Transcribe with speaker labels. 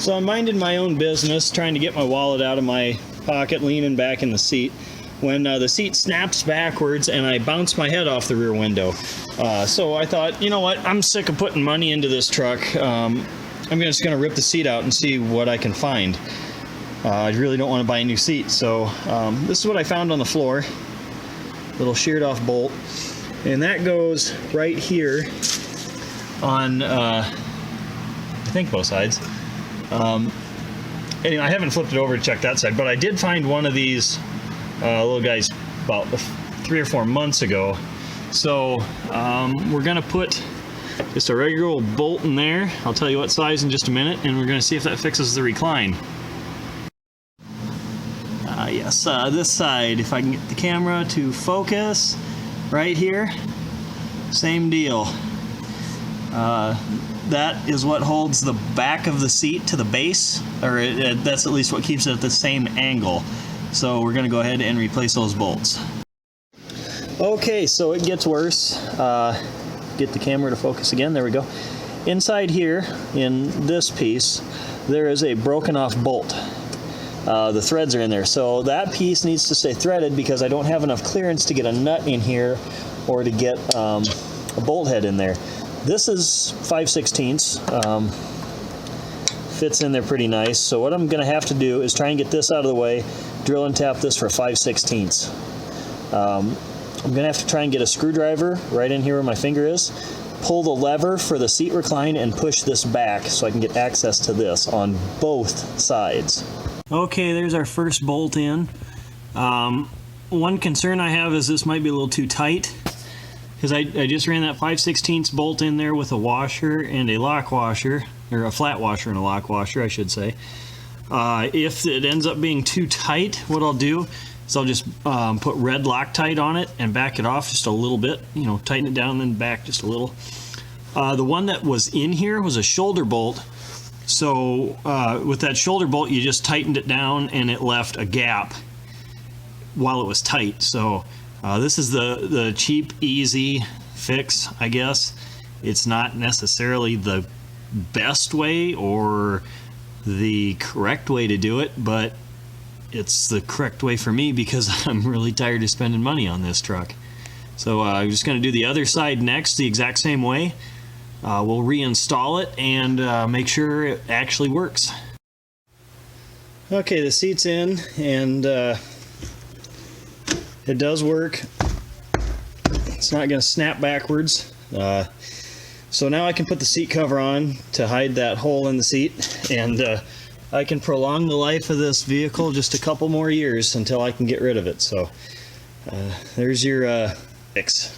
Speaker 1: So I'm minding my own business, trying to get my wallet out of my pocket, leaning back in the seat, when the seat snaps backwards and I bounce my head off the rear window. So I thought, you know what, I'm sick of putting money into this truck. I'm just going to rip the seat out and see what I can find. I really don't want to buy a new seat, so this is what I found on the floor. Little sheared off bolt, and that goes right here on I think both sides. Anyway, I haven't flipped it over to check that side, but I did find one of these little guys about 3 or 4 months ago. So we're gonna put just a regular old bolt in there. I'll tell you what size in just a minute, and we're gonna see if that fixes the recline. Yes, this side, if I can get the camera to focus right here, same deal. That is what holds the back of the seat to the base, or that's at least what keeps it at the same angle. So we're going to go ahead and replace those bolts. Okay, so it gets worse. Get the camera to focus again, there we go. Inside here, in this piece, there is a broken off bolt. The threads are in there, so that piece needs to stay threaded because I don't have enough clearance to get a nut in here or to get a bolt head in there. This is 5/16, fits in there pretty nice. So what I'm going to have to do is try and get this out of the way, drill and tap this for 5/16. I'm going to have to try and get a screwdriver right in here where my finger is, pull the lever for the seat recline, and push this back so I can get access to this on both sides. Okay, there's our first bolt in. One concern I have is this might be a little too tight, because I just ran that 5/16 bolt in there with a washer and a lock washer, or a flat washer and a lock washer, I should say. If it ends up being too tight, what I'll do is I'll just put red Loctite on it and back it off just a little bit, you know, tighten it down and then back just a little. The one that was in here was a shoulder bolt. So with that shoulder bolt, you just tightened it down and it left a gap while it was tight. So this is the cheap, easy fix, I guess. It's not necessarily the best way or the correct way to do it, but it's the correct way for me because I'm really tired of spending money on this truck. So I'm just going to do the other side next the exact same way. We'll reinstall it and make sure it actually works. Okay, the seat's in and it does work. It's not going to snap backwards. So now I can put the seat cover on to hide that hole in the seat, and I can prolong the life of this vehicle just a couple more years until I can get rid of it. So there's your fix.